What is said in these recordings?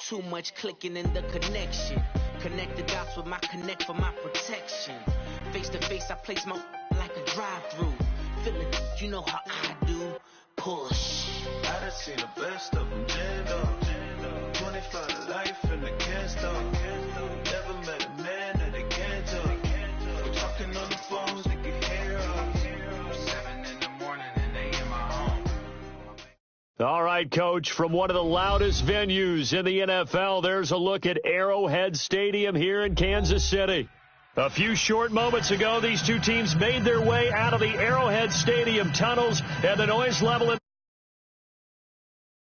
Too much clicking in the connection. Connect the dots with my connect for my protection. Face to face, I place my like a drive-through. Feeling, you know how I do. Push. I done seen the best of them jammed up. 25 to life and they can't stop. Never met a man that they can't talk. We're talking on the phones, they can hear us. 7 in the morning and they in my home. All right, Coach, from one of the loudest venues in the NFL, there's a look at Arrowhead Stadium here in Kansas City. A few short moments ago, these two teams made their way out of the Arrowhead Stadium tunnels, and the noise level in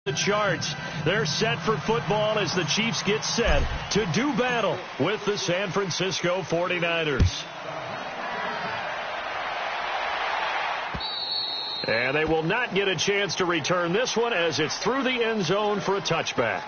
the charts. They're set for football as the Chiefs get set to do battle with the San Francisco 49ers. And they will not get a chance to return this one as it's through the end zone for a touchback.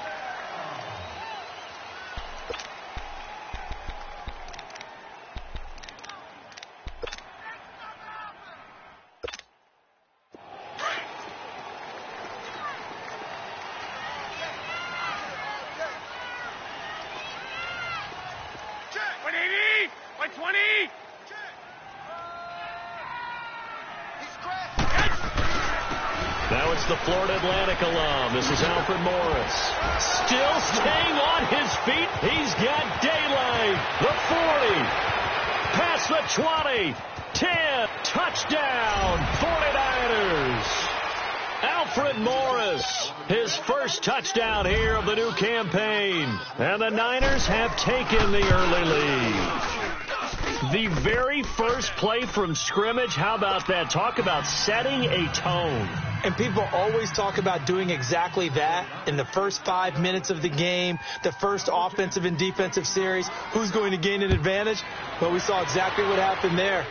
Now it's the Florida Atlantic alum. This is Alfred Morris. Still staying on his feet. He's got daylight. The 40. Past the 20. 10. Touchdown. 49ers. Alfred Morris. His first touchdown here of the new campaign. And the Niners have taken the early lead. The very first play from scrimmage, how about that? Talk about setting a tone. And people always talk about doing exactly that in the first 5 minutes of the game, the first offensive and defensive series. Who's going to gain an advantage? Well, we saw exactly what happened there.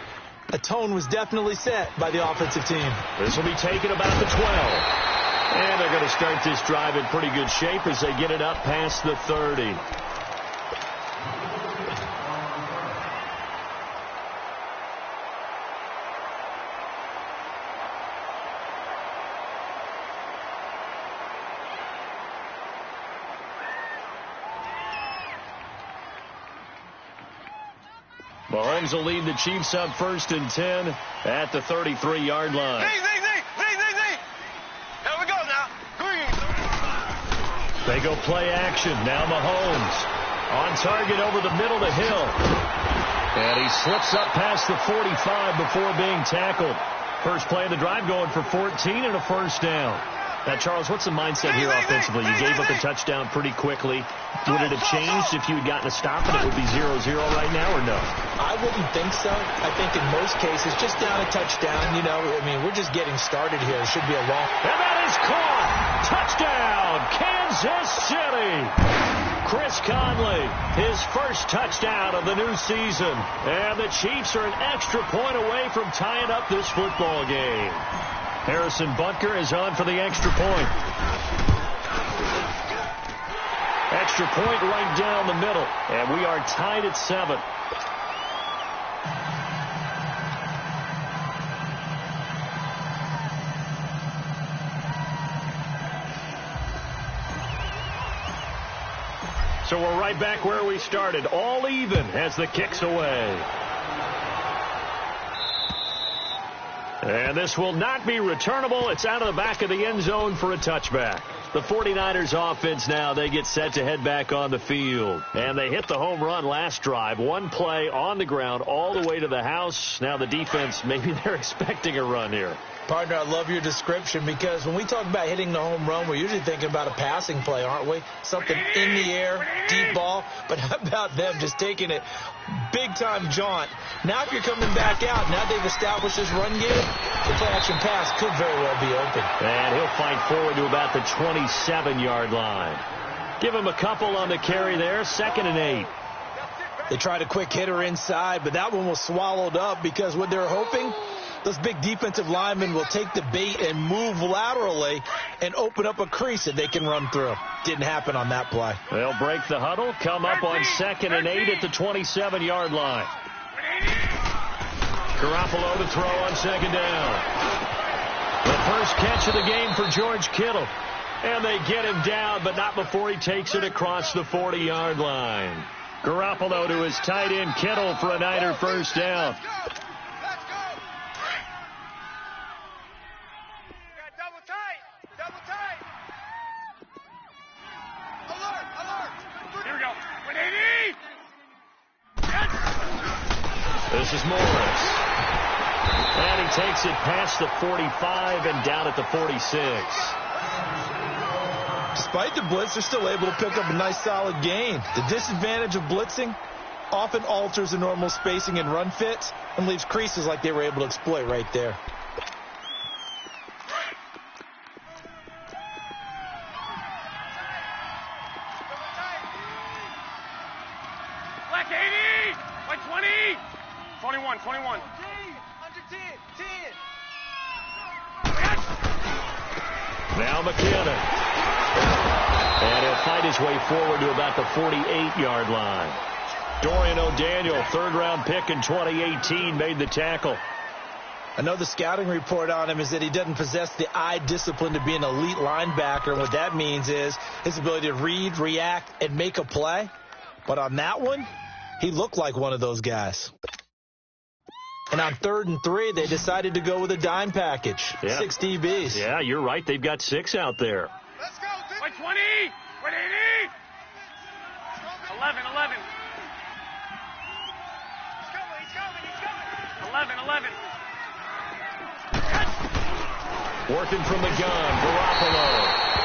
A tone was definitely set by the offensive team. This will be taken about the 12. And they're going to start this drive in pretty good shape as they get it up past the 30. Mahomes will lead the Chiefs up 1st and 10 at the 33-yard line. There we go now. They go play action. Now Mahomes on target over the middle to Hill. And he slips up past the 45 before being tackled. First play of the drive going for 14 and a first down. Now, Charles, what's the mindset here offensively? You gave up a touchdown pretty quickly. Would it have changed if you had gotten a stop and it would be 0-0 right now, or no? I wouldn't think so. I think in most cases, just down a touchdown, we're just getting started here. It should be a long. And that is caught. Touchdown, Kansas City. Chris Conley, his first touchdown of the new season. And the Chiefs are an extra point away from tying up this football game. Harrison Butker is on for the extra point. Extra point right down the middle. And we are tied at 7. So we're right back where we started. All even as the kick's away. And this will not be returnable. It's out of the back of the end zone for a touchback. The 49ers offense now, they get set to head back on the field. And they hit the home run last drive. One play on the ground all the way to the house. Now the defense, maybe they're expecting a run here. Partner, I love your description because when we talk about hitting the home run, we're usually thinking about a passing play, aren't we? Something in the air, deep ball. But how about them just taking it big-time jaunt? Now if you're coming back out, now they've established this run game, the play-action pass could very well be open. And he'll fight forward to about the 27-yard line. Give him a couple on the carry there, 2nd and 8. They tried a quick hitter inside, but that one was swallowed up because what they're hoping, those big defensive linemen will take the bait and move laterally and open up a crease that they can run through. Didn't happen on that play. They'll break the huddle, come up on 2nd and 8 at the 27-yard line. Garoppolo to throw on 2nd down. The first catch of the game for George Kittle. And they get him down, but not before he takes it across the 40-yard line. Garoppolo to his tight end, Kittle, for a Niner first down. This is Morris. And he takes it past the 45 and down at the 46. Despite the blitz, they're still able to pick up a nice, solid gain. The disadvantage of blitzing often alters the normal spacing and run fits and leaves creases like they were able to exploit right there. Black 80! Black 20! 21, 21. Now McKinnon. And he'll fight his way forward to about the 48-yard line. Dorian O'Daniel, third-round pick in 2018, made the tackle. Another scouting report on him is that he doesn't possess the eye discipline to be an elite linebacker. And what that means is his ability to read, react, and make a play. But on that one, he looked like one of those guys. And on 3rd and 3, they decided to go with a dime package. Yeah. 6 DBs. Yeah, you're right. They've got 6 out there. Let's go. 20. 180. 11. He's coming. 11. Working from the gun, Garoppolo.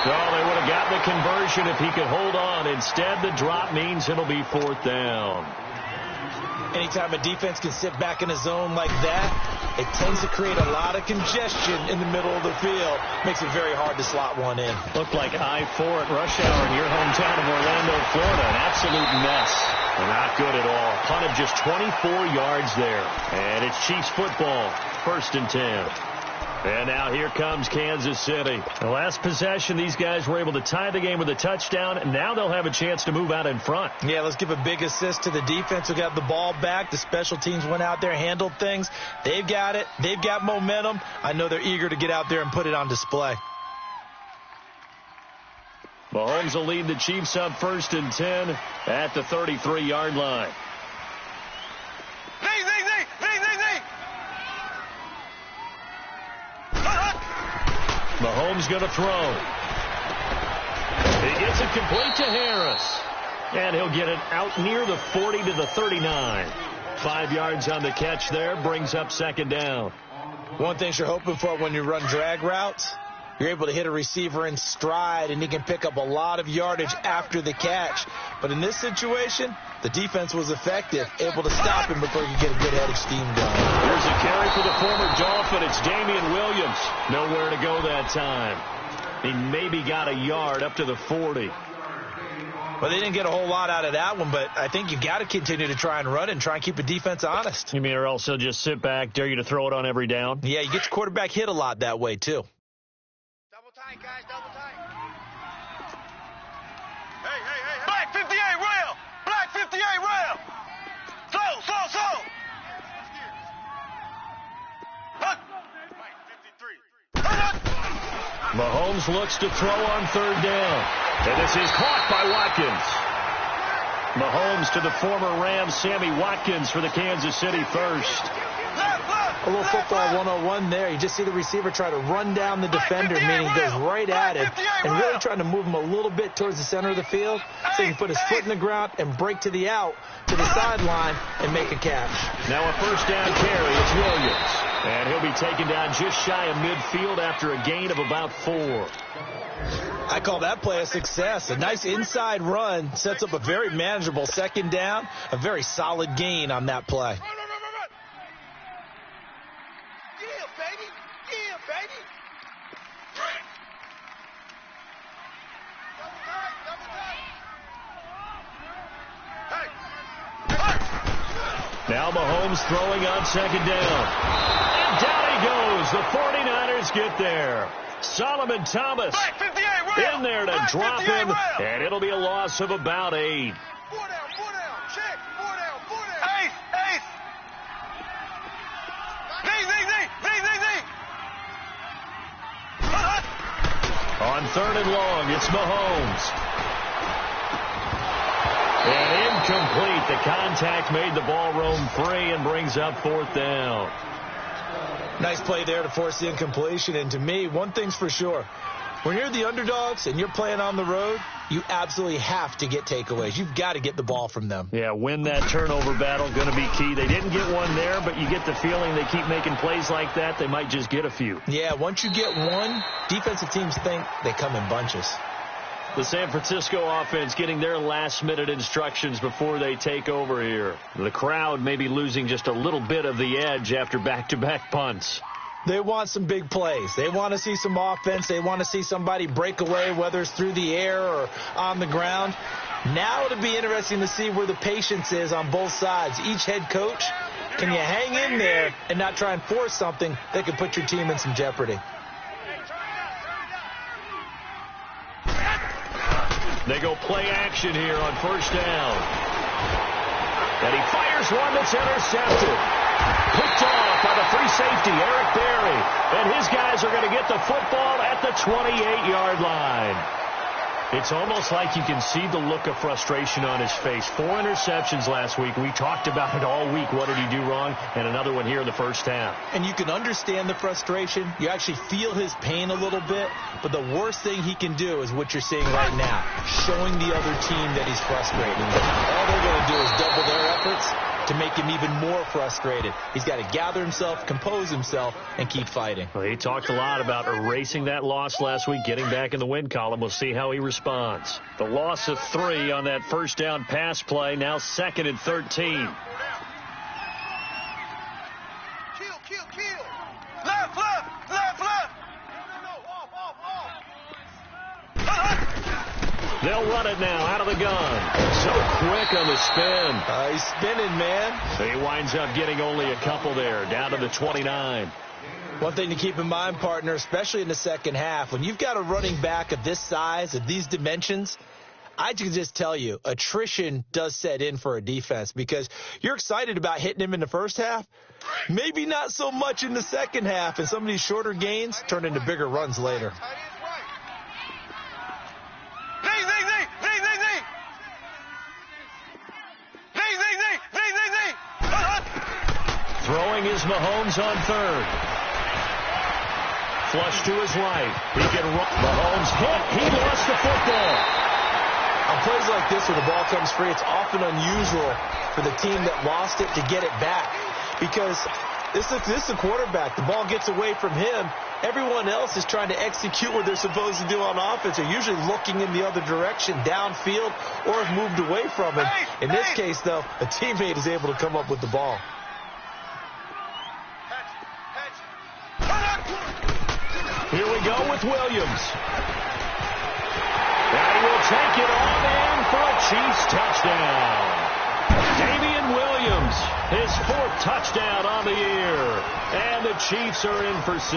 Well, they would have gotten the conversion if he could hold on. Instead, the drop means it'll be 4th down. Anytime a defense can sit back in a zone like that, it tends to create a lot of congestion in the middle of the field. Makes it very hard to slot one in. Looked like I-4 at rush hour in your hometown of Orlando, Florida. An absolute mess. Not good at all. Punt of just 24 yards there. And it's Chiefs football. 1st and 10. And now here comes Kansas City. The last possession, these guys were able to tie the game with a touchdown, and now they'll have a chance to move out in front. Yeah, let's give a big assist to the defense who got the ball back. The special teams went out there, handled things. They've got it. They've got momentum. I know they're eager to get out there and put it on display. Mahomes will lead the Chiefs up 1st and 10 at the 33-yard line. Mahomes going to throw. He gets it complete to Harris. And he'll get it out near the 40 to the 39. 5 yards on the catch there, brings up 2nd down. One thing you're hoping for when you run drag routes, you're able to hit a receiver in stride, and he can pick up a lot of yardage after the catch. But in this situation, the defense was effective, able to stop him before he could get a good head of steam going. Here's a carry for the former Dolphin. It's Damian Williams. Nowhere to go that time. He maybe got a yard up to the 40. Well, they didn't get a whole lot out of that one, but I think you got to continue to try and run and try and keep the defense honest. You mean or else he'll just sit back, dare you to throw it on every down? Yeah, you get your quarterback hit a lot that way, too. Double tight, guys, double tight. Hey. Black 58 rail. Black 58 rail. Slow. Look. Black 53. Mahomes looks to throw on 3rd down. And this is caught by Watkins. Mahomes to the former Rams, Sammy Watkins, for the Kansas City first. A little football 101 there. You just see the receiver try to run down the defender, meaning he goes right at him and really trying to move him a little bit towards the center of the field so he can put his foot in the ground and break to the out, to the sideline, and make a catch. Now a 1st down carry. It's Williams. And he'll be taken down just shy of midfield after a gain of about 4. I call that play a success. A nice inside run sets up a very manageable 2nd down, a very solid gain on that play. Now Mahomes throwing on 2nd down. And down he goes. The 49ers get there. Solomon Thomas in there to drop him, and it'll be a loss of about 8. 4 down, check, 4 down. Ace. Z. On 3rd and long, it's Mahomes. And incomplete. The contact made the ball roam free and brings up 4th down. Nice play there to force the incompletion. And to me, one thing's for sure. When you're the underdogs and you're playing on the road, you absolutely have to get takeaways. You've got to get the ball from them. Yeah, win that turnover battle, going to be key. They didn't get one there, but you get the feeling they keep making plays like that, they might just get a few. Yeah, once you get one, defensive teams think they come in bunches. The San Francisco offense getting their last-minute instructions before they take over here. The crowd may be losing just a little bit of the edge after back-to-back punts. They want some big plays. They want to see some offense. They want to see somebody break away, whether it's through the air or on the ground. Now it'll be interesting to see where the patience is on both sides. Each head coach, can you hang in there and not try and force something that could put your team in some jeopardy? They go play action here on 1st down. And he fires one that's intercepted. Picked off by the free safety, Eric Berry. And his guys are going to get the football at the 28-yard line. It's almost like you can see the look of frustration on his face. 4 interceptions last week. We talked about it all week. What did he do wrong? And another one here in the 1st half. And you can understand the frustration. You actually feel his pain a little bit. But the worst thing he can do is what you're seeing right now, showing the other team that he's frustrated. All they're going to do is double their efforts to make him even more frustrated. He's got to gather himself, compose himself, and keep fighting. Well, he talked a lot about erasing that loss last week, getting back in the win column. We'll see how he responds. The loss of 3 on that 1st down pass play, now 2nd and 13. Kill. Left. They'll run it now out of the gun. So quick on the spin. He's spinning, man. So he winds up getting only a couple there, down to the 29. One thing to keep in mind, partner, especially in the 2nd half, when you've got a running back of this size, of these dimensions, I can just tell you, attrition does set in for a defense because you're excited about hitting him in the 1st half. Maybe not so much in the 2nd half, and some of these shorter gains turn into bigger runs later. Throwing is Mahomes on 3rd. Flush to his right. He can run. Mahomes hit. He lost the football. On plays like this where the ball comes free, it's often unusual for the team that lost it to get it back because this is a quarterback. The ball gets away from him. Everyone else is trying to execute what they're supposed to do on offense. They're usually looking in the other direction, downfield, or have moved away from him. In this case, though, a teammate is able to come up with the ball. Here we go with Williams. And he will take it on in for a Chiefs touchdown. Damian Williams, his 4th touchdown on the year. And the Chiefs are in for 6.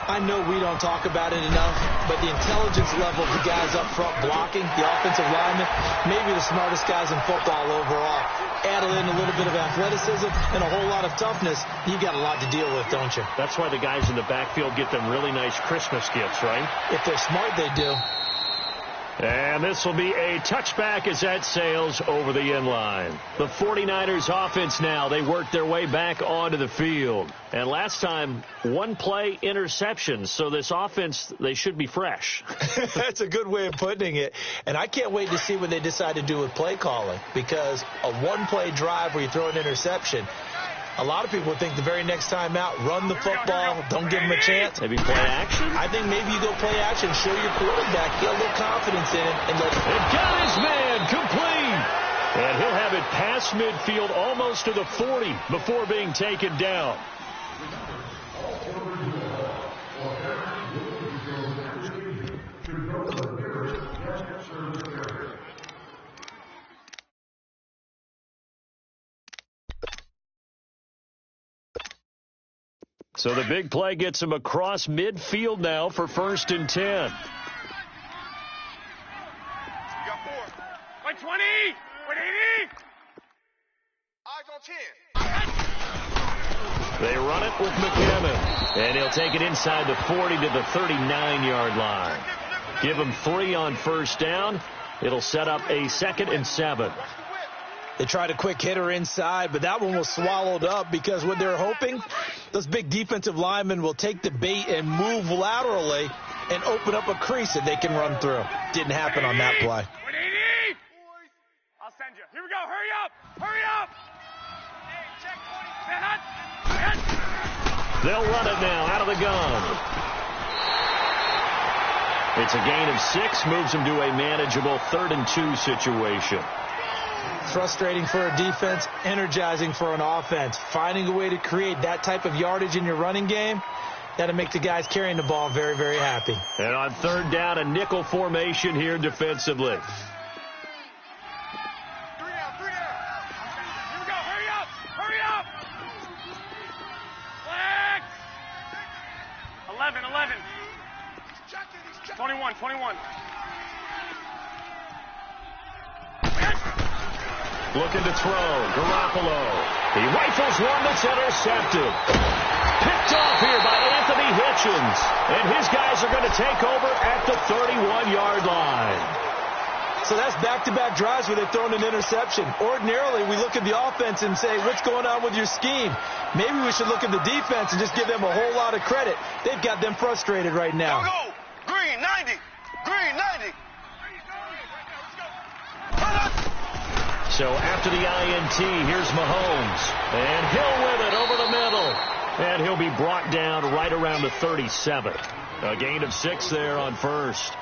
I know we don't talk about it enough, but the intelligence level of the guys up front blocking, the offensive linemen, maybe the smartest guys in football overall. Add in a little bit of athleticism and a whole lot of toughness, you got a lot to deal with, don't you? That's why the guys in the backfield get them really nice Christmas gifts, right? If they're smart, they do. And this will be a touchback as that sails over the end line. The 49ers offense now, they work their way back onto the field. And last time, 1 play interception. So this offense, they should be fresh. That's a good way of putting it. And I can't wait to see what they decide to do with play calling. Because a 1-play drive where you throw an interception, a lot of people would think the very next time out, run the football, don't give them a chance. Maybe play action? I think maybe you go play action, show your quarterback, get a little confidence in it, and let it. It got his man complete. And he'll have it past midfield almost to the 40 before being taken down. So the big play gets him across midfield now for 1st and 10. You got 4. 120. 180. Eyes on 10. They run it with McKinnon. And he'll take it inside the 40 to the 39-yard line. Give him 3 on first down. It'll set up a 2nd and 7. They tried a quick hitter inside, but that one was swallowed up because what they're hoping, those big defensive linemen will take the bait and move laterally and open up a crease that they can run through. Didn't happen on that play. I'll send you. Here we go. Hurry up. Hurry up. They'll run it now out of the gun. It's a gain of 6, moves them to a manageable 3rd and 2 situation. Frustrating for a defense, energizing for an offense. Finding a way to create that type of yardage in your running game, that'll make the guys carrying the ball very, very happy. And on 3rd down, a nickel formation here defensively. 3 down. Here we go. Hurry up. Hurry up. Flex. 11. 21. Looking to throw. Garoppolo. He rifles one that's intercepted. Picked off here by Anthony Hitchens. And his guys are going to take over at the 31-yard line. So that's back-to-back drives where they've thrown an interception. Ordinarily, we look at the offense and say, what's going on with your scheme? Maybe we should look at the defense and just give them a whole lot of credit. They've got them frustrated right now. Go. Green 90. So after the INT, here's Mahomes. And Hill with it over the middle. And he'll be brought down right around the 37. A gain of 6 there on first.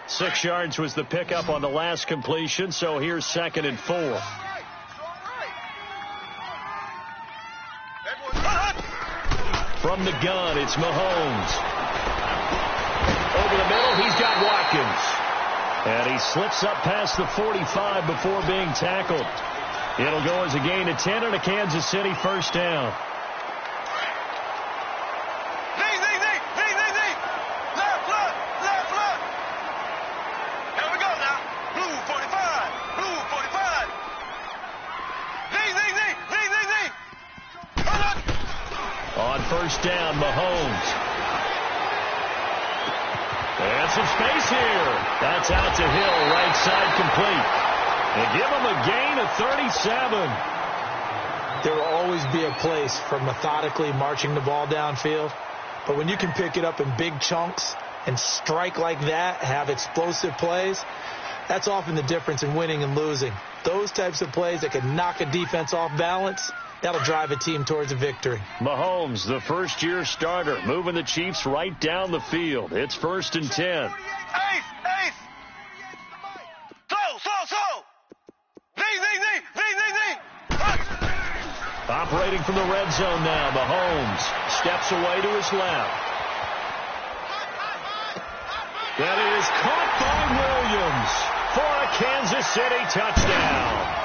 6 yards was the pickup on the last completion, so here's 2nd and 4. From the gun, it's Mahomes. Over the middle, he's got Watkins. And he slips up past the 45 before being tackled. It'll go as a gain of 10 and a Kansas City first down. First down, Mahomes. And some space here. That's out to Hill, right side complete. And give him a gain of 37. There will always be a place for methodically marching the ball downfield. But when you can pick it up in big chunks and strike like that, have explosive plays, that's often the difference in winning and losing. Those types of plays that can knock a defense off balance, that'll drive a team towards a victory. Mahomes, the first-year starter, moving the Chiefs right down the field. It's 1st and 10. Ace! Slow! Z! Operating from the red zone now, Mahomes steps away to his left. That is caught by Williams for a Kansas City touchdown.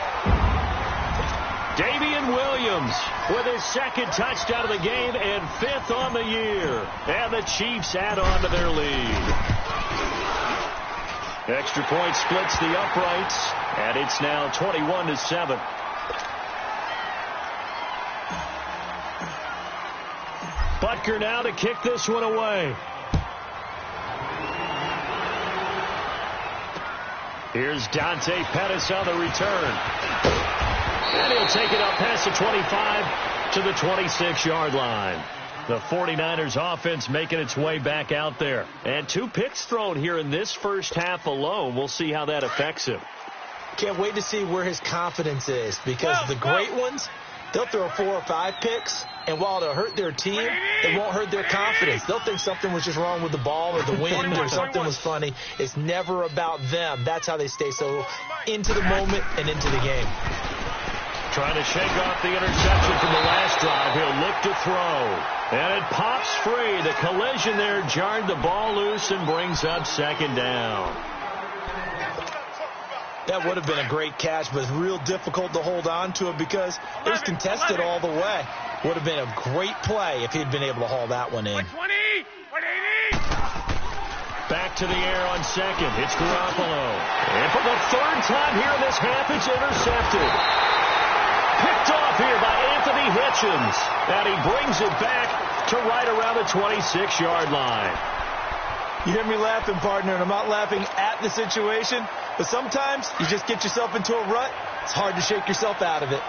Davian Williams with his 2nd touchdown of the game and 5th on the year. And the Chiefs add on to their lead. Extra point splits the uprights, and it's now 21-7. Butker now to kick this one away. Here's Dante Pettis on the return. And he'll take it up past the 25 to the 26-yard line. The 49ers offense making its way back out there. And 2 picks thrown here in this first half alone. We'll see how that affects him. Can't wait to see where his confidence is, because the great ones, they'll throw 4 or 5 picks, and while it'll hurt their team, it won't hurt their confidence. They'll think something was just wrong with the ball or the wind or something was funny. It's never about them. That's how they stay so into the moment and into the game. Trying to shake off the interception from the last drive. He'll look to throw. And it pops free. The collision there jarred the ball loose and brings up 2nd down. That would have been a great catch, but it's real difficult to hold on to it because it was contested all the way. Would have been a great play if he'd been able to haul that one in. 180! Back to the air on 2nd. It's Garoppolo. And for the 3rd time here in this half, it's intercepted. Picked Picked off here by Anthony Hitchens. And he brings it back to right around the 26-yard line. You hear me laughing, partner, and I'm not laughing at the situation, but sometimes you just get yourself into a rut. It's hard to shake yourself out of it.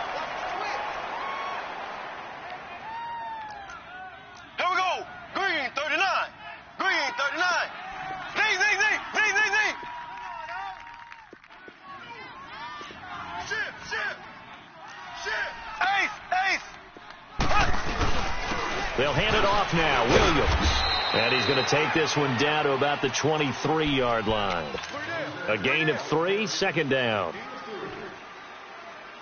Here we go. Green 39. Green 39. Z. Shit. Ace. They'll hand it off now. Williams. And he's going to take this one down to about the 23-yard line. A gain of 3, second down.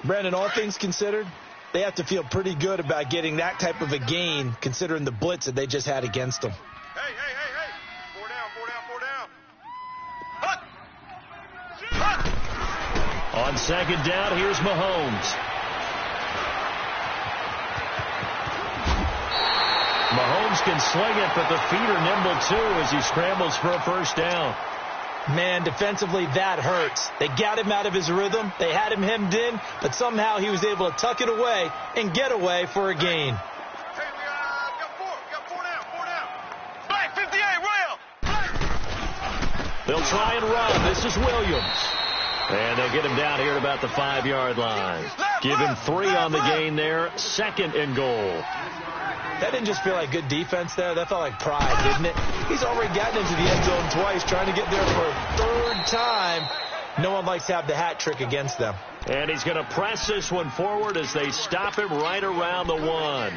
Brandon, all things considered, they have to feel pretty good about getting that type of a gain considering the blitz that they just had against them. Hey. 4 down. On second down, here's Mahomes. Mahomes can sling it, but the feet are nimble too as he scrambles for a first down. Man, defensively, that hurts. They got him out of his rhythm. They had him hemmed in, but somehow he was able to tuck it away and get away for a gain. Hey, we got 4 down. Black 58, rail. They'll try and run. This is Williams. And they'll get him down here at about the 5-yard line. Give him 3 on the gain there. Second and goal. That didn't just feel like good defense there. That felt like pride, didn't it? He's already gotten into the end zone twice, trying to get there for a third time. No one likes to have the hat trick against them. And he's going to press this one forward as they stop him right around the 1.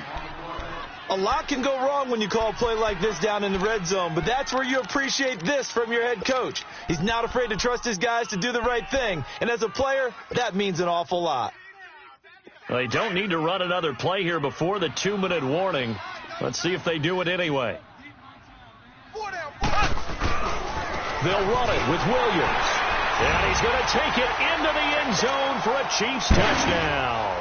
A lot can go wrong when you call a play like this down in the red zone, but that's where you appreciate this from your head coach. He's not afraid to trust his guys to do the right thing, and as a player, that means an awful lot. They don't need to run another play here before the 2-minute warning. Let's see if they do it anyway. 4 down. They'll run it with Williams. And he's going to take it into the end zone for a Chiefs touchdown.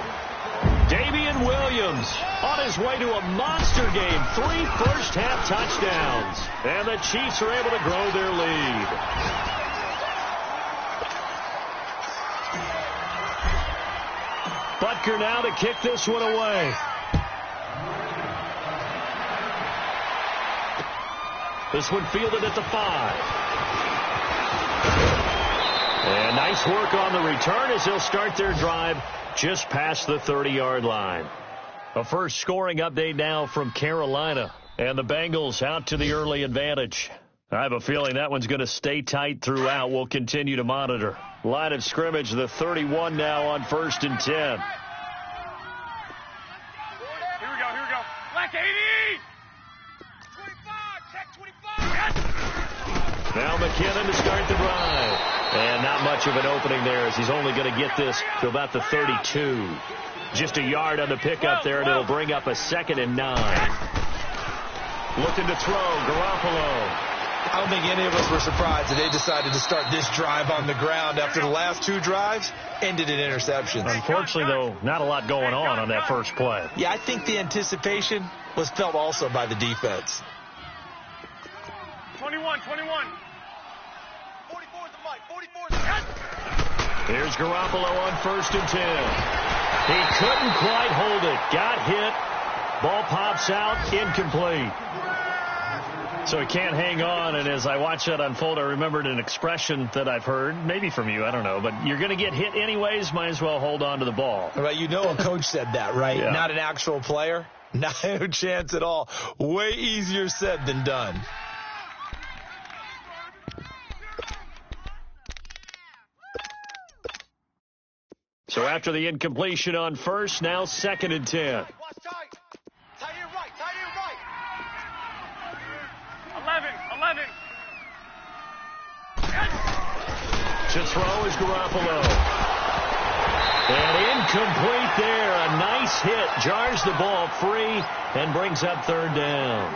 Damian Williams on his way to a monster game. 3 first-half touchdowns. And the Chiefs are able to grow their lead. Butker now to kick this one away. This one fielded at the 5. And nice work on the return as they'll start their drive just past the 30-yard line. A first scoring update now from Carolina. And the Bengals out to the early advantage. I have a feeling that one's going to stay tight throughout. We'll continue to monitor. Line of scrimmage, the 31 now on 1st and 10. Here we go. Black 80. 25. Check 25. Now McKinnon to start the drive. And not much of an opening there as he's only going to get this to about the 32. Just a yard on the pickup there, and it'll bring up a 2nd and 9. Looking to throw, Garoppolo. I don't think any of us were surprised that they decided to start this drive on the ground after the last 2 drives ended in interceptions. Unfortunately, though, not a lot going on that first play. Yeah, I think the anticipation was felt also by the defense. 21. 44 is the mic. 44 is the mic. Here's Garoppolo on 1st and 10. He couldn't quite hold it. Got hit. Ball pops out. Incomplete. So he can't hang on, and as I watch that unfold, I remembered an expression that I've heard, maybe from you, I don't know, but you're going to get hit anyways, might as well hold on to the ball. Right, you know a coach said that, right? Yeah. Not an actual player. No chance at all. Way easier said than done. So after the incompletion on 1st, now 2nd and 10. Watch tight. Tight end right. 11. To throw is Garoppolo. And incomplete there. A nice hit. Jars the ball free and brings up 3rd down.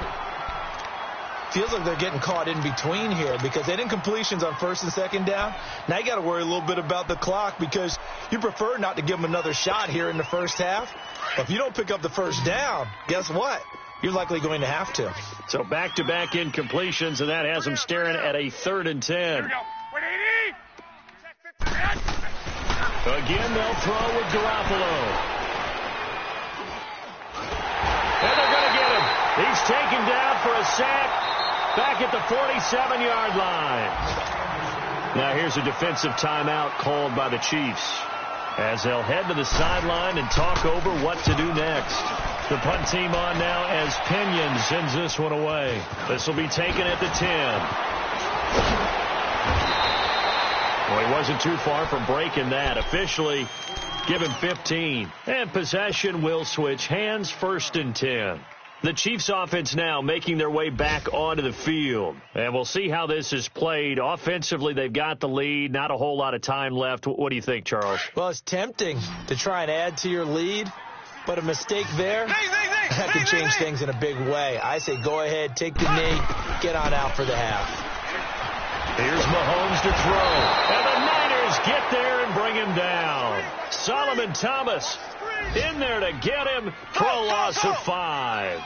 Feels like they're getting caught in between here because they didn't completions on 1st and 2nd down. Now you got to worry a little bit about the clock because you prefer not to give them another shot here in the first half. But if you don't pick up the first down, guess what? You're likely going to have to. So back-to-back incompletions, and that has them staring at a 3rd and 10. Here we go. 180. Again, they'll throw with Garoppolo. He's taken down for a sack back at the 47-yard line. Now here's a defensive timeout called by the Chiefs as they'll head to the sideline and talk over what to do next. The punt team on now as Pinion sends this one away. This will be taken at the 10. Well, he wasn't too far from breaking that. Officially given 15. And possession will switch hands, 1st and 10. The Chiefs offense now making their way back onto the field. And we'll see how this is played. Offensively, they've got the lead. Not a whole lot of time left. What do you think, Charles? Well, it's tempting to try and add to your lead, but a mistake there, that could change things in a big way. I say go ahead, take the knee, get on out for the half. Here's Mahomes to throw. And the Niners get there and bring him down. Solomon Thomas in there to get him for a loss of 5.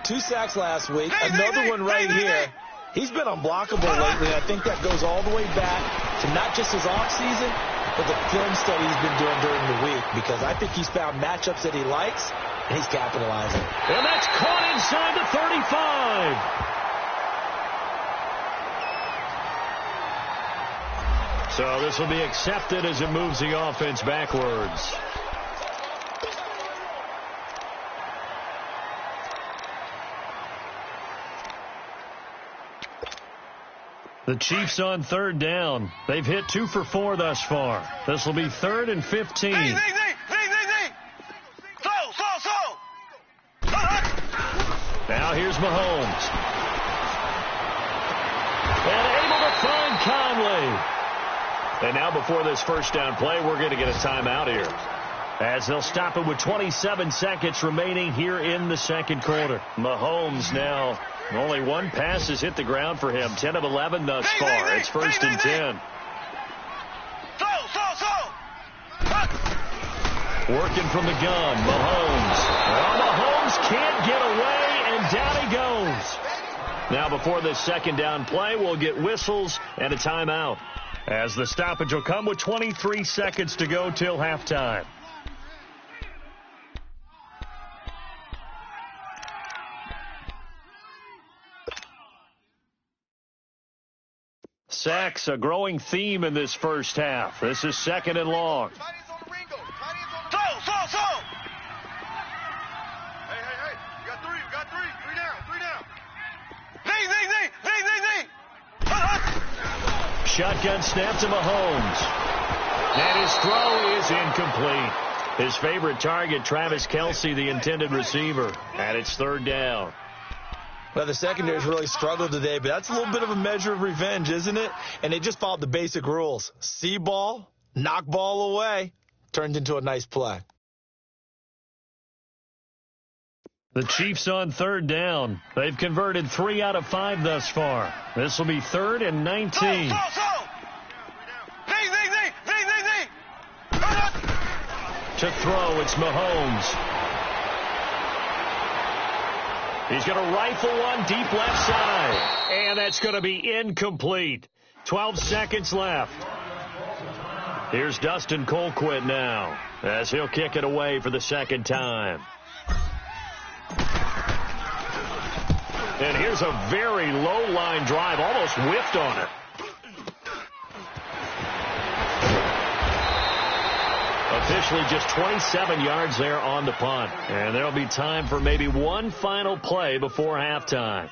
2 sacks last week. Another one right here. He's been unblockable lately. I think that goes all the way back to not just his offseason, but the film study he's been doing during the week, because I think he's found matchups that he likes, and he's capitalizing. And that's caught inside the 35. So this will be accepted as it moves the offense backwards. The Chiefs on 3rd down. They've hit 2 for 4 thus far. This will be 3rd and 15. Now here's Mahomes. And able to find Conley. And now before this first down play, we're going to get a timeout here, as they'll stop it with 27 seconds remaining here in the second quarter. Mahomes now, only 1 pass has hit the ground for him. 10 of 11 thus far. It's 1st and 10. Working from the gun, Mahomes. Well, Mahomes can't get away, and down he goes. Now before this second down play, we'll get whistles and a timeout, as the stoppage will come with 23 seconds to go till halftime. Sacks, a growing theme in this first half. This is 2nd and long. Shotgun snap to Mahomes. And his throw is incomplete. His favorite target, Travis Kelce, the intended receiver. And it's 3rd down. Well, the secondary's really struggled today, but that's a little bit of a measure of revenge, isn't it? And they just followed the basic rules. See ball, knock ball away, turned into a nice play. The Chiefs on 3rd down. They've converted 3 out of 5 thus far. This will be 3rd and 19. To throw, it's Mahomes. He's going to rifle one deep left side. And that's going to be incomplete. 12 seconds left. Here's Dustin Colquitt now, as he'll kick it away for the second time. And here's a very low-line drive, almost whiffed on it. Officially just 27 yards there on the punt. And there'll be time for maybe one final play before halftime.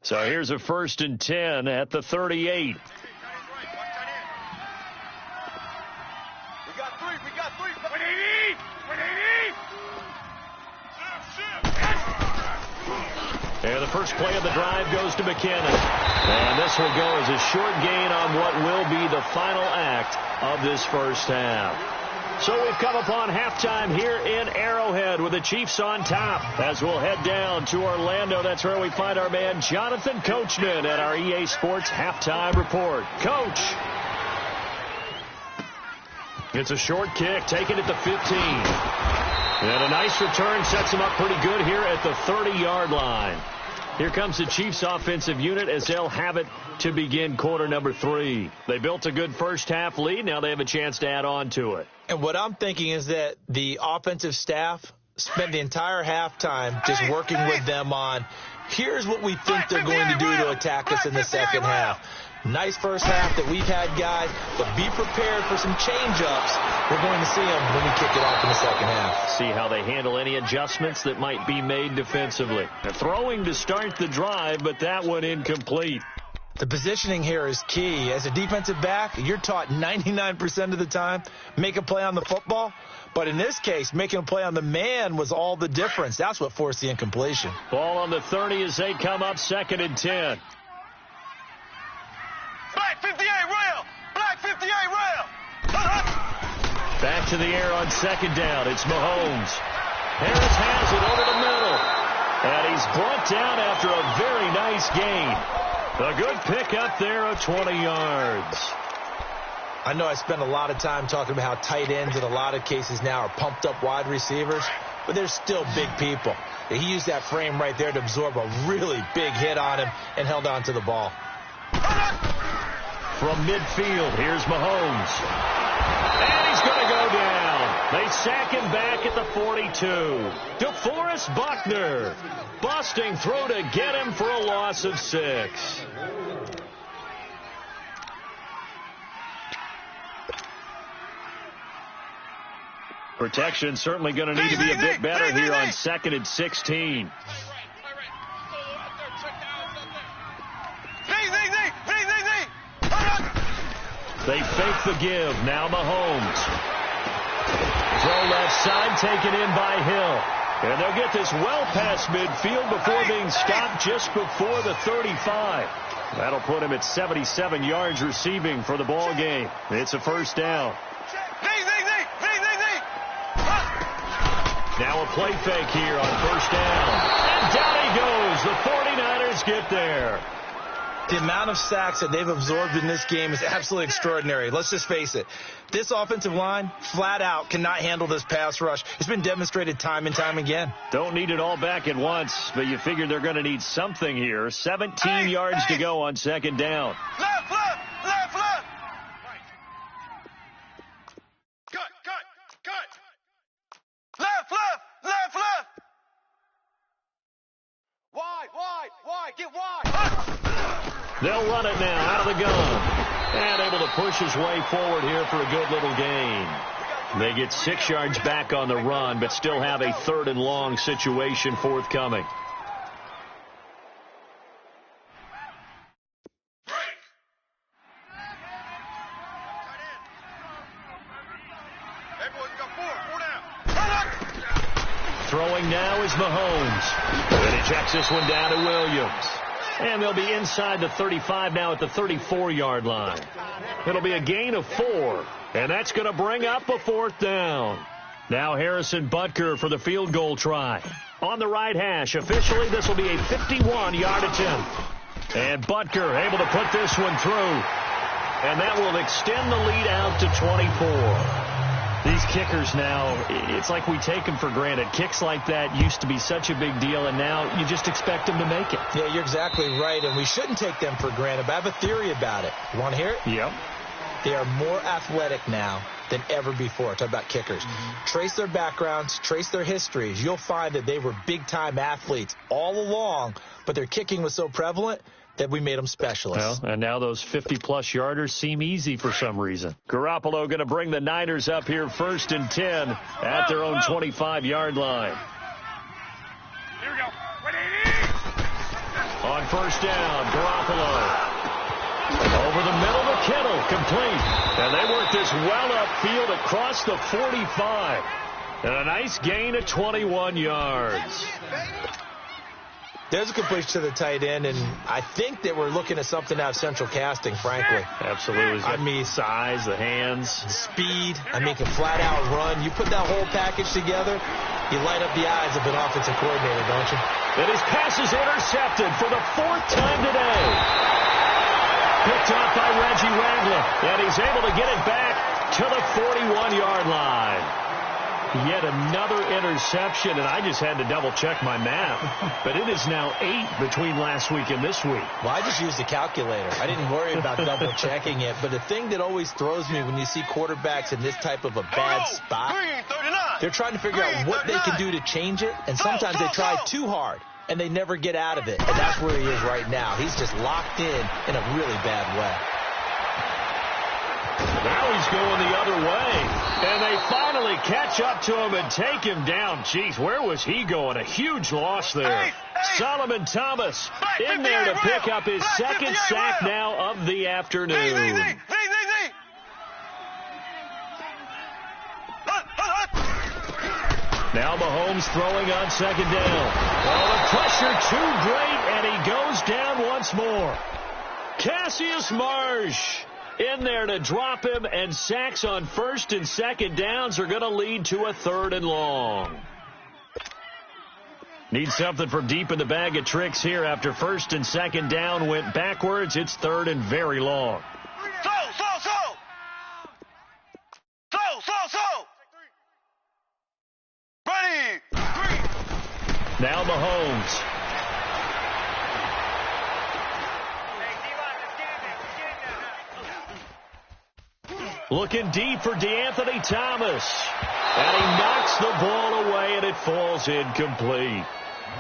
So here's a 1st and 10 at the 38. And the first play of the drive goes to McKinnon. And this will go as a short gain on what will be the final act of this first half. So we've come upon halftime here in Arrowhead with the Chiefs on top. As we'll head down to Orlando, that's where we find our man Jonathan Coachman at our EA Sports Halftime Report. Coach. It's a short kick, taken at the 15. And a nice return sets him up pretty good here at the 30-yard line. Here comes the Chiefs offensive unit as they'll have it to begin quarter number 3. They built a good first-half lead. Now they have a chance to add on to it. And what I'm thinking is that the offensive staff spend the entire halftime just working with them on, here's what we think they're going to do to attack us in the second half. Nice first half that we've had, guys, but be prepared for some change-ups. We're going to see them when we kick it off in the second half. See how they handle any adjustments that might be made defensively. They're throwing to start the drive, but that one incomplete. The positioning here is key. As a defensive back, you're taught 99% of the time, make a play on the football. But in this case, making a play on the man was all the difference. That's what forced the incompletion. Ball on the 30 as they come up 2nd and 10. Black 58 rail! Black 58 rail! Back to the air on 2nd down. It's Mahomes. Harris has it over the middle. And he's brought down after a very nice gain. A good pickup there of 20 yards. I know I spend a lot of time talking about how tight ends in a lot of cases now are pumped up wide receivers, but they're still big people. He used that frame right there to absorb a really big hit on him and held on to the ball. From midfield, here's Mahomes. And he's going to go down. They sack him back at the 42. DeForest Buckner busting through to get him for a loss of 6. Protection certainly going to need to be a bit better here on 2nd and 16. They fake the give. Now Mahomes. Throw left side taken in by Hill. And they'll get this well past midfield before being stopped just before the 35. That'll put him at 77 yards receiving for the ball game. It's a first down. Now a play fake here on first down. And down he goes. The 49ers get there. The amount of sacks that they've absorbed in this game is absolutely extraordinary. Let's just face it. This offensive line, flat out, cannot handle this pass rush. It's been demonstrated time and time again. Don't need it all back at once, but you figure they're going to need something here. 17 yards to go on 2nd down. Left, left, left, left. Cut. Left, left, left, left. Wide, get wide. They'll run it now out of the gun. And able to push his way forward here for a good little gain. They get 6 yards back on the run, but still have a 3rd and long situation forthcoming. Throwing now is Mahomes. And he checks this one down to Williams. And they'll be inside the 35 now at the 34-yard line. It'll be a gain of 4. And that's going to bring up a 4th down. Now Harrison Butker for the field goal try. On the right hash. Officially, this will be a 51-yard attempt. And Butker able to put this one through. And that will extend the lead out to 24. These kickers now, it's like we take them for granted. Kicks like that used to be such a big deal, and now you just expect them to make it. Yeah, you're exactly right, and we shouldn't take them for granted. But I have a theory about it. You want to hear it? Yep. They are more athletic now than ever before. Talk about kickers. Trace their backgrounds, trace their histories. You'll find that they were big-time athletes all along, but their kicking was so prevalent that we made them specialists. Well, and now those 50-plus yarders seem easy for some reason. Garoppolo going to bring the Niners up here 1st and 10 at their own 25-yard line. Here we go. On first down, Garoppolo. Over the middle to Kittle, complete. And they work this well upfield across the 45. And a nice gain of 21 yards. There's a completion to the tight end, and I think that we're looking at something out of central casting, frankly. Absolutely. I mean, size, the hands. Speed. I mean, can flat out run. You put that whole package together, you light up the eyes of an offensive coordinator, don't you? And his pass is intercepted for the 4th time today. Picked off by Reggie Wagner, and he's able to get it back to the 41-yard line. Yet another interception, and I just had to double-check my math. But it is now 8 between last week and this week. Well, I just used a calculator. I didn't worry about double-checking it. But the thing that always throws me when you see quarterbacks in this type of a bad spot, they're trying to figure out what they can do to change it, and sometimes they try too hard, and they never get out of it. And that's where he is right now. He's just locked in a really bad way. Now he's going the other way. And they finally catch up to him and take him down. Jeez, where was he going? A huge loss there. Solomon Thomas in there to pick up his second sack now of the afternoon. Now Mahomes throwing on second down. Well, the pressure too great, and he goes down once more. Cassius Marsh in there to drop him, and sacks on first and second downs are going to lead to a 3rd and long. Need something from deep in the bag of tricks here. After first and second down went backwards, it's 3rd and very long. Ready. Now Mahomes. Looking deep for DeAnthony Thomas. And he knocks the ball away, and it falls incomplete.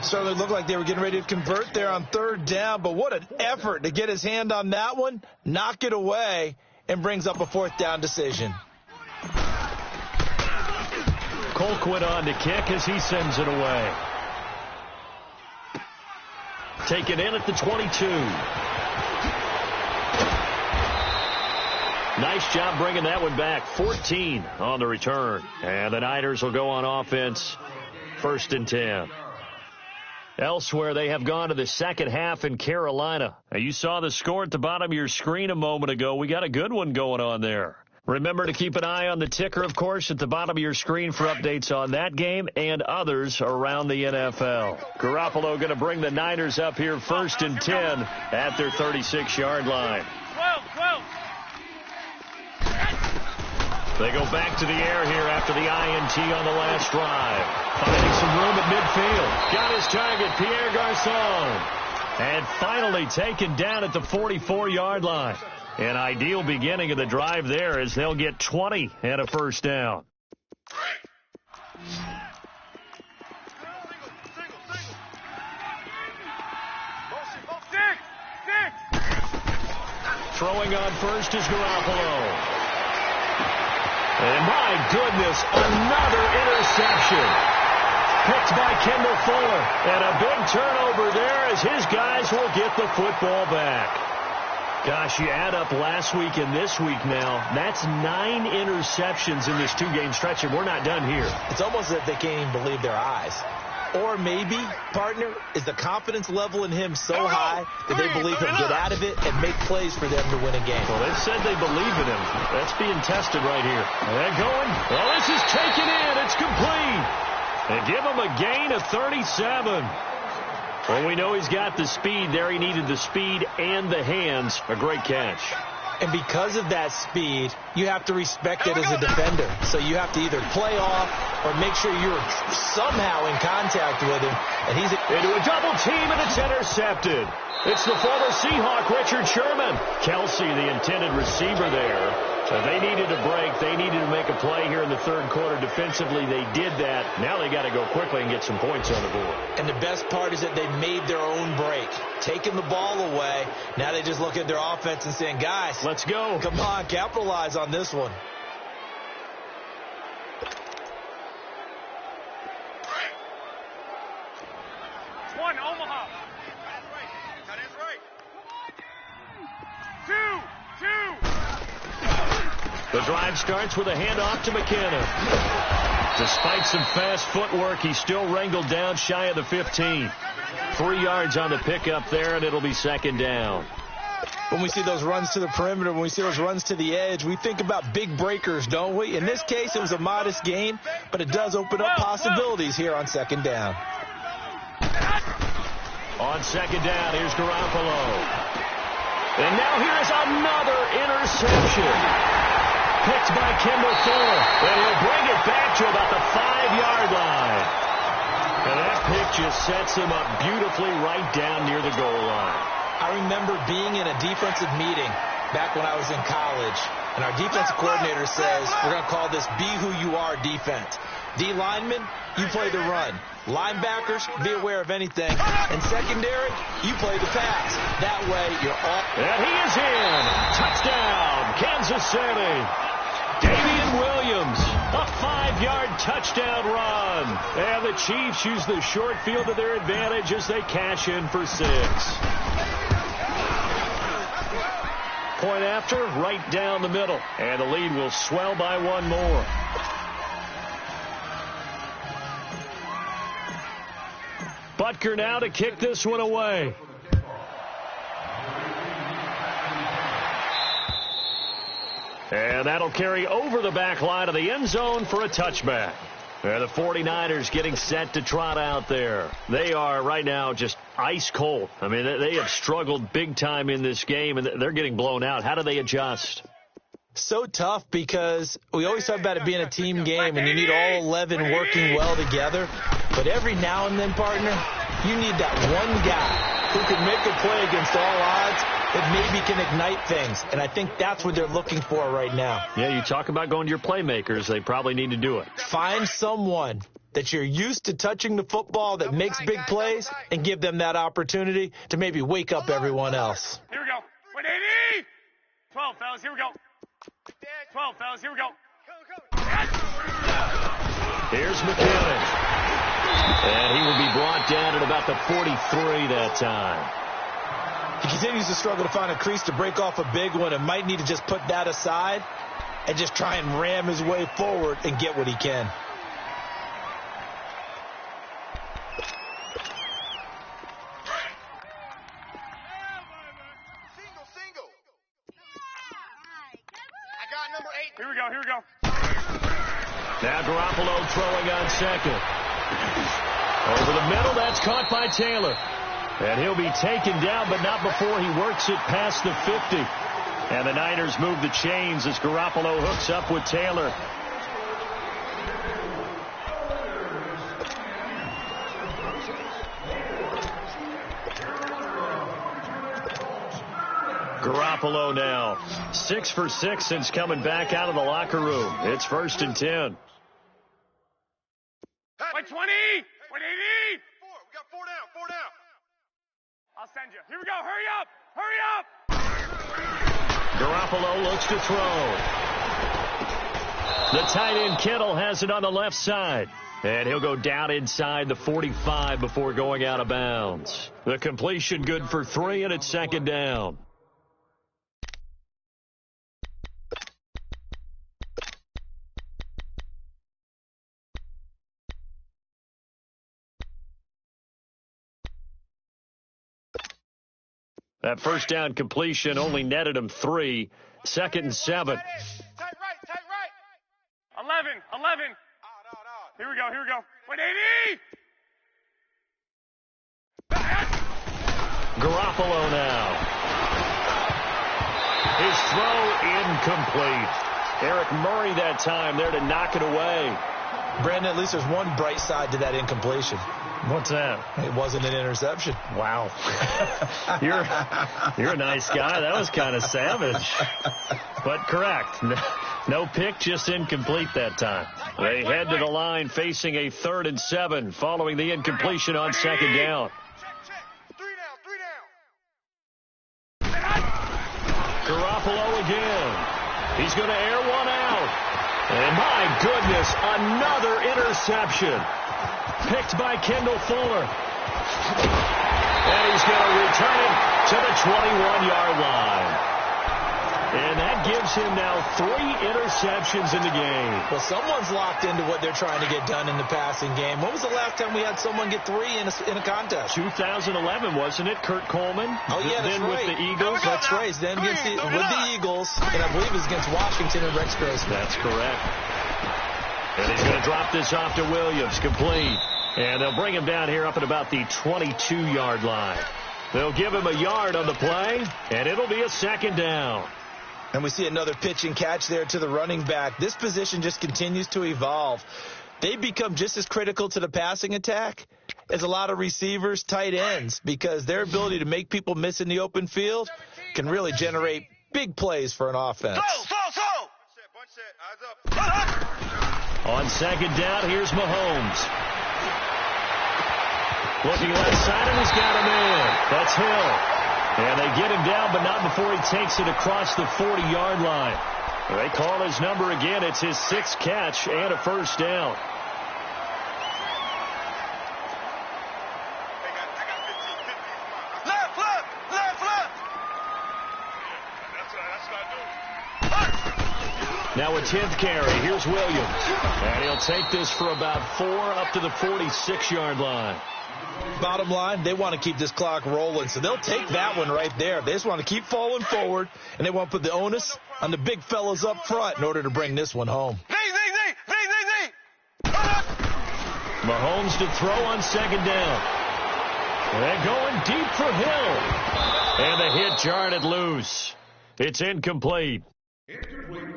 Certainly looked like they were getting ready to convert there on 3rd down, but what an effort to get his hand on that one, knock it away, and brings up a 4th down decision. Colquitt on to kick as he sends it away. Taken in at the 22. Nice job bringing that one back. 14 on the return. And the Niners will go on offense. 1st and 10. Elsewhere, they have gone to the second half in Carolina. Now, you saw the score at the bottom of your screen a moment ago. We got a good one going on there. Remember to keep an eye on the ticker, of course, at the bottom of your screen for updates on that game and others around the NFL. Garoppolo going to bring the Niners up here 1st and 10 at their 36-yard line. 12. They go back to the air here after the INT on the last drive. Finding some room at midfield. Got his target, Pierre Garçon. And finally taken down at the 44-yard line. An ideal beginning of the drive there as they'll get 20 and a 1st down. Throwing on first is Garoppolo. And my goodness, another interception. Picked by Kendall Fuller. And a big turnover there as his guys will get the football back. Gosh, you add up last week and this week now, that's 9 interceptions in this 2-game stretch, and we're not done here. It's almost as if they can't even believe their eyes. Or maybe, partner, is the confidence level in him so high that they believe he'll get out of it and make plays for them to win a game. Well, they've said they believe in him. That's being tested right here. And they're going. Well, this is taken in. It's complete. They give him a gain of 37. Well, we know he's got the speed there. He needed the speed and the hands. A great catch. And because of that speed, you have to respect it as a defender. So you have to either play off or make sure you're somehow in contact with him. And he's into a double team, and it's intercepted. It's the former Seahawk, Richard Sherman. Kelsey, the intended receiver there. They needed a break. They needed to make a play here in the 3rd quarter. Defensively, they did that. Now they got to go quickly and get some points on the board. And the best part is that they made their own break. Taking the ball away. Now they just look at their offense and saying, guys, let's go. Come on, capitalize on this one. One, Omaha. That is right. 2. The drive starts with a handoff to McKinnon. Despite some fast footwork, he's still wrangled down shy of the 15. 3 yards on the pickup there, and it'll be 2nd down. When we see those runs to the perimeter, when we see those runs to the edge, we think about big breakers, don't we? In this case, it was a modest gain, but it does open up possibilities here on 2nd down. On 2nd down, here's Garoppolo. And now here's another interception. Picked by Kendall Fuller. And he'll bring it back to about the 5-yard line. And that pick just sets him up beautifully right down near the goal line. I remember being in a defensive meeting back when I was in college, and our defensive coordinator says, we're going to call this be who you are defense. D linemen, you play the run. Linebackers, be aware of anything. And secondary, you play the pass. That way, you're off. And he is in. Touchdown, Kansas City. Damian Williams, a 5-yard touchdown run. And the Chiefs use the short field to their advantage as they cash in for 6. Point after, right down the middle. And the lead will swell by 1 more. Butker now to kick this one away. And that'll carry over the back line of the end zone for a touchback. And the 49ers getting set to trot out there. They are right now just ice cold. I mean, they have struggled big time in this game, and they're getting blown out. How do they adjust? So tough because we always talk about it being a team game, and you need all 11 working well together. But every now and then, partner, you need that one guy who can make a play against all odds that maybe can ignite things. And I think that's what they're looking for right now. Yeah, you talk about going to your playmakers. They probably need to do it. Find someone that you're used to touching the football that makes big plays and give them that opportunity to maybe wake up everyone else. Here we go. 180. 12, fellas. Here we go. 12, fellas. Here we go. Here's McKinnon. And he will be brought down at about the 43 that time. He continues to struggle to find a crease to break off a big one and might need to just put that aside and just try and ram his way forward and get what he can. Single. I got number 8. Here we go. Now Garoppolo throwing on second. Over the middle, that's caught by Taylor. And he'll be taken down, but not before he works it past the 50. And the Niners move the chains as Garoppolo hooks up with Taylor. Garoppolo now 6 for 6 since coming back out of the locker room. It's 1st and 10. 120. 180. We got 4 down. I'll send you. Here we go. Hurry up. Garoppolo looks to throw. The tight end Kittle has it on the left side. And he'll go down inside the 45 before going out of bounds. The completion good for 3, and it's 2nd down. That first down completion only netted him 3. 2nd and 7. Tight right. 11. Here we go. 180. Garoppolo now. His throw incomplete. Eric Murray that time there to knock it away. Brandon, at least there's one bright side to that incompletion. What's that? It wasn't an interception. Wow. You're a nice guy. That was kind of savage. But correct. No pick, just incomplete that time. They head to the line facing a 3rd and 7 following the incompletion on 2nd down. Check. 3 down. Garoppolo again. He's going to air one out. And my goodness, another interception. Picked by Kendall Fuller. And he's going to return it to the 21-yard line. And that gives him now 3 interceptions in the game. Well, someone's locked into what they're trying to get done in the passing game. When was the last time we had someone get 3 in a contest? 2011, wasn't it? Kurt Coleman? Oh, yeah, that's then right. with the Eagles? That's right. Then with the Eagles, and I believe it was against Washington and Rex Grossman. That's correct. And he's going to drop this off to Williams, complete. And they'll bring him down here up at about the 22-yard line. They'll give him a yard on the play, and it'll be a 2nd down. And we see another pitch and catch there to the running back. This position just continues to evolve. They become just as critical to the passing attack as a lot of receivers, tight ends, because their ability to make people miss in the open field can really generate big plays for an offense. On second down, here's Mahomes. Looking left side, and he's got a man. That's Hill. And they get him down, but not before he takes it across the 40-yard line. They call his number again. It's his 6th catch and a first down. Now a 10th carry. Here's Williams. And he'll take this for about 4 up to the 46-yard line. Bottom line, they want to keep this clock rolling, so they'll take that one right there. They just want to keep falling forward, and they want to put the onus on the big fellas up front in order to bring this one home. Mahomes to throw on second down. They're going deep for Hill. And the hit jarred it loose. It's incomplete.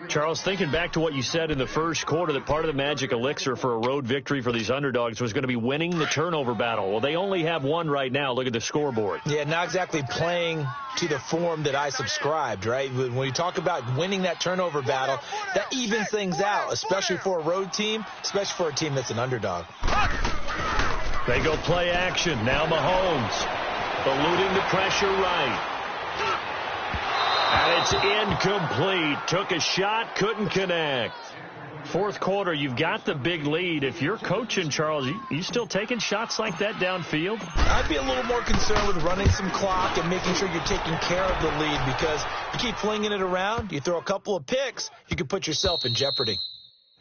Charles, thinking back to what you said in the first quarter, that part of the magic elixir for a road victory for these underdogs was going to be winning the turnover battle. Well, they only have one right now. Look at the scoreboard. Yeah, not exactly playing to the form that I subscribed, right? When you talk about winning that turnover battle, that evens things out, especially for a road team, especially for a team that's an underdog. They go play action. Now Mahomes eluding the pressure right. And it's incomplete. Took a shot, couldn't connect. Fourth quarter, you've got the big lead. If you're coaching, Charles, you still taking shots like that downfield? I'd be a little more concerned with running some clock and making sure you're taking care of the lead, because you keep flinging it around, you throw a couple of picks, you can put yourself in jeopardy.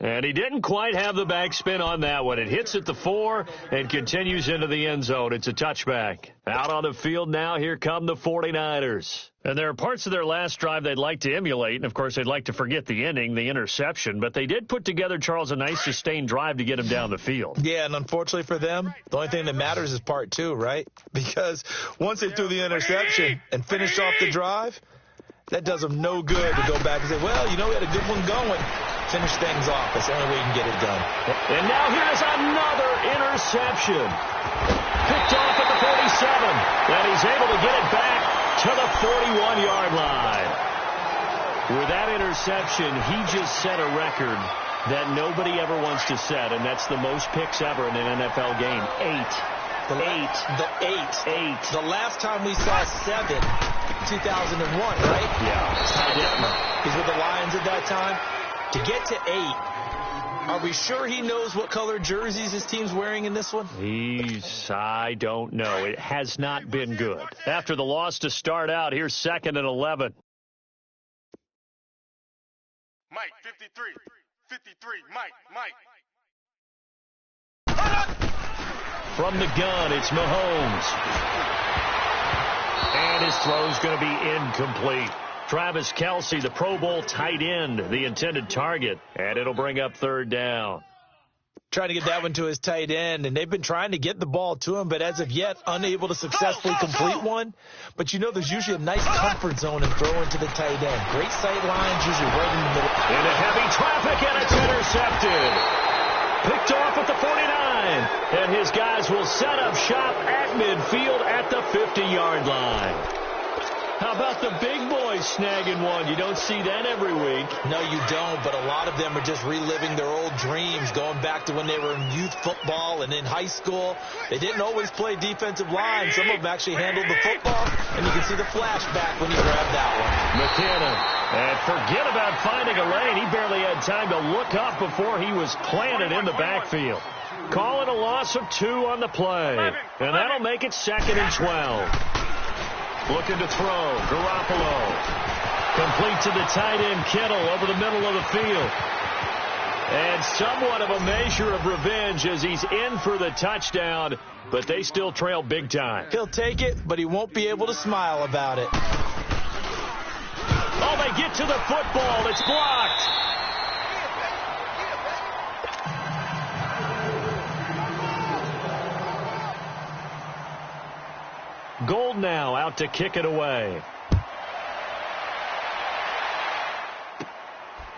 And he didn't quite have the backspin on that one. It hits at the 4 and continues into the end zone. It's a touchback. Out on the field now, here come the 49ers. And there are parts of their last drive they'd like to emulate, and, of course, they'd like to forget the inning, the interception. But they did put together, Charles, a nice sustained drive to get him down the field. Yeah, and unfortunately for them, the only thing that matters is part 2, right? Because once they threw the interception and finished off the drive, that does them no good to go back and say, well, you know, we had a good one going. Finish things off. That's the only way you can get it done. And now here's another interception. Picked off at the 47. And he's able to get it back to the 41-yard line. With that interception, he just set a record that nobody ever wants to set, and that's the most picks ever in an NFL game. 8. The last time we saw 7, 2001, right? Yeah. He's with the Lions at that time. To get to 8, are we sure he knows what color jerseys his team's wearing in this one? I don't know. It has not been good. After the loss to start out, here's 2nd and 11. Mike, 53. 53, Mike. From the gun, it's Mahomes. And his throw's going to be incomplete. Travis Kelce, the Pro Bowl tight end, the intended target. And it'll bring up 3rd down. Trying to get that one to his tight end, and they've been trying to get the ball to him, but as of yet, unable to successfully complete one. But you know, there's usually a nice comfort zone in throwing to the tight end. Great sight lines, usually right in the middle. Into heavy traffic, and it's intercepted. Picked off at the 49, and his guys will set up shop at midfield at the 50-yard line. How about the big boys snagging one? You don't see that every week. No, you don't, but a lot of them are just reliving their old dreams, going back to when they were in youth football and in high school. They didn't always play defensive line. Some of them actually handled the football, and you can see the flashback when he grabbed that one. McKinnon, and forget about finding a lane. He barely had time to look up before he was planted in the backfield. Call it a loss of 2 on the play, and that'll make it 2nd and 12. Looking to throw, Garoppolo. Complete to the tight end, Kittle, over the middle of the field. And somewhat of a measure of revenge as he's in for the touchdown, but they still trail big time. He'll take it, but he won't be able to smile about it. Oh, they get to the football. It's blocked. Gold now out to kick it away.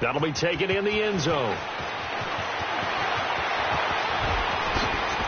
That'll be taken in the end zone.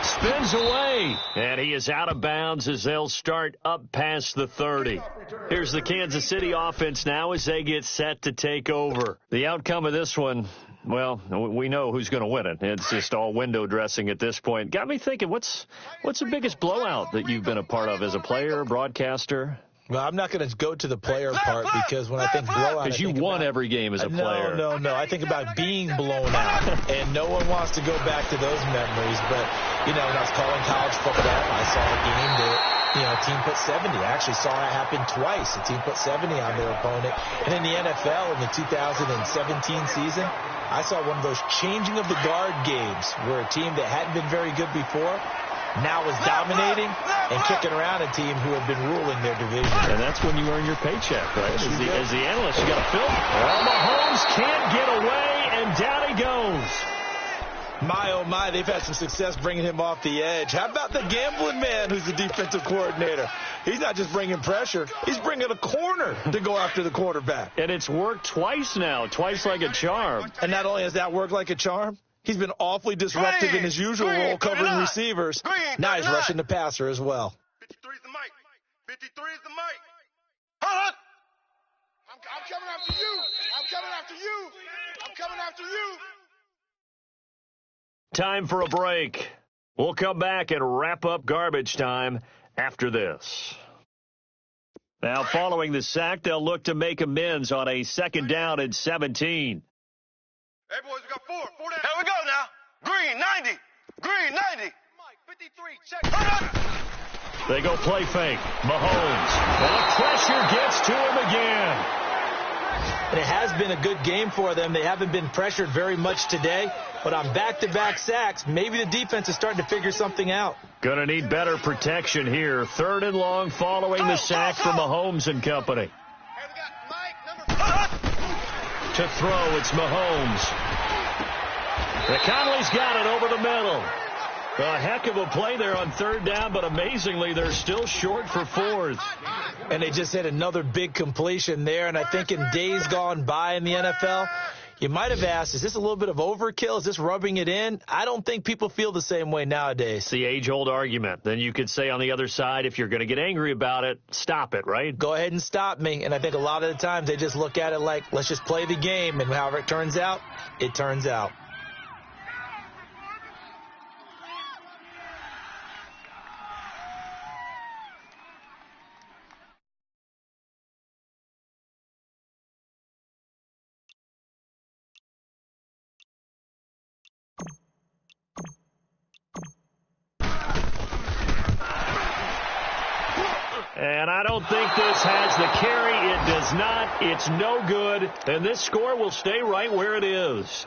Spins away, and he is out of bounds as they'll start up past the 30. Here's the Kansas City offense now as they get set to take over. The outcome of this one, well, we know who's going to win it. It's just all window dressing at this point. Got me thinking, what's the biggest blowout that you've been a part of as a player, broadcaster? Well, I'm not going to go to the player part because when I think blowout, because you won every game as a player. No. I think about being blown out, and no one wants to go back to those memories. But, when I was calling college football, I saw a game that, a team put 70. I actually saw it happen twice. A team put 70 on their opponent. And in the NFL in the 2017 season, I saw one of those changing of the guard games where a team that hadn't been very good before now was dominating and kicking around a team who had been ruling their division. And that's when you earn your paycheck, right? As the analyst, you got to fill. Well, Mahomes can't get away, and down he goes. My, oh, my, they've had some success bringing him off the edge. How about the gambling man who's the defensive coordinator? He's not just bringing pressure. He's bringing a corner to go after the quarterback. And it's worked twice now, twice like a charm. And not only has that worked like a charm, he's been awfully disruptive in his usual role covering receivers. Now he's rushing the passer as well. 53 is the mic. 53 is the mic. Hold on. I'm coming after you. I'm coming after you. I'm coming after you. Time for a break. We'll come back and wrap up garbage time after this. Now, following the sack, they'll look to make amends on a 2nd down and 17. Hey, boys, we got 4 down. Here we go now. Green, 90. Green, 90. Mike, 53, check. They go play fake. Mahomes. And the pressure gets to him again. And it has been a good game for them. They haven't been pressured very much today. But on back-to-back sacks, maybe the defense is starting to figure something out. Going to need better protection here. 3rd and long following the sack from Mahomes and company. Hey, we got Mike, number 4. To throw, it's Mahomes. Conley's got it over the middle. A heck of a play there on 3rd down, but amazingly, they're still short for 4th. And they just had another big completion there. And I think in days gone by in the NFL, you might have asked, is this a little bit of overkill? Is this rubbing it in? I don't think people feel the same way nowadays. It's the age-old argument. Then you could say on the other side, if you're going to get angry about it, stop it, right? Go ahead and stop me. And I think a lot of the times they just look at it like, let's just play the game. And however it turns out, it turns out. And I don't think this has the carry. It does not. It's no good. And this score will stay right where it is.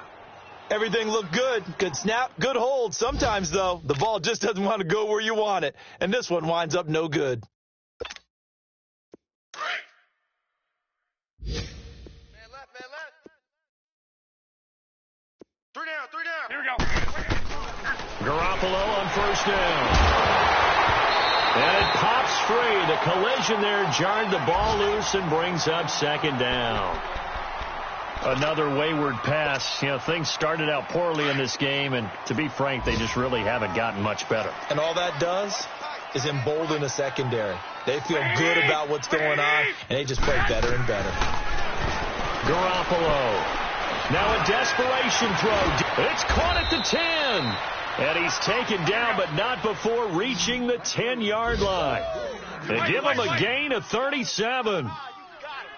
Everything looked good. Good snap, good hold. Sometimes, though, the ball just doesn't want to go where you want it. And this one winds up no good. Man left. 3 down. Here we go. Garoppolo on 1st down. And it pops free. The collision there jarred the ball loose and brings up 2nd down. Another wayward pass. Things started out poorly in this game, and to be frank, they just really haven't gotten much better. And all that does is embolden the secondary. They feel good about what's going on, and they just play better and better. Garoppolo. Now a desperation throw. It's caught at the 10. And he's taken down, but not before reaching the 10-yard line. They give him a gain of 37.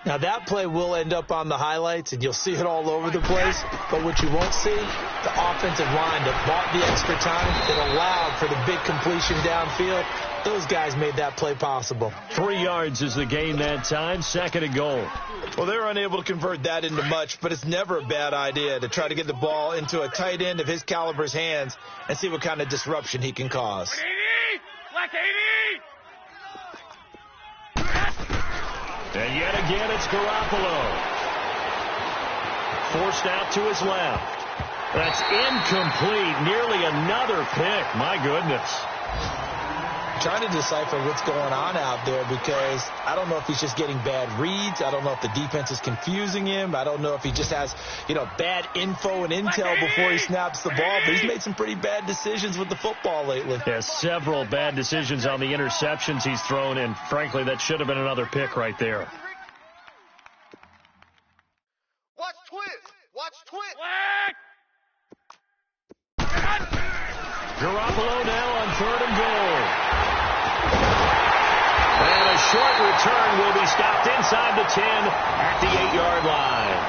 Now, that play will end up on the highlights, and you'll see it all over the place. But what you won't see, the offensive line that bought the extra time, that allowed for the big completion downfield. Those guys made that play possible. 3 yards is the gain that time, 2nd and goal. Well, they were unable to convert that into much, but it's never a bad idea to try to get the ball into a tight end of his caliber's hands and see what kind of disruption he can cause. Black 80! And yet again, it's Garoppolo. Forced out to his left. That's incomplete. Nearly another pick. My goodness. trying to decipher what's going on out there, because I don't know if he's just getting bad reads. I don't know if the defense is confusing him. I don't know if he just has, bad info and intel before he snaps the ball. But he's made some pretty bad decisions with the football lately. There's several bad decisions on the interceptions he's thrown, and frankly, that should have been another pick right there. Watch twist. Watch twist. Garoppolo now on 3rd and goal. And a short return will be stopped inside the 10 at the 8-yard line.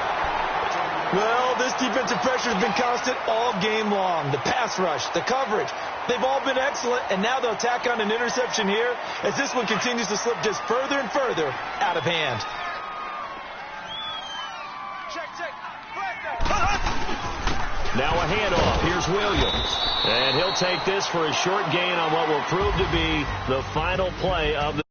Well, this defensive pressure has been constant all game long. The pass rush, the coverage, they've all been excellent, and now they'll tack on an interception here as this one continues to slip just further and further out of hand. Now a handoff. Here's Williams. And he'll take this for a short gain on what will prove to be the final play of the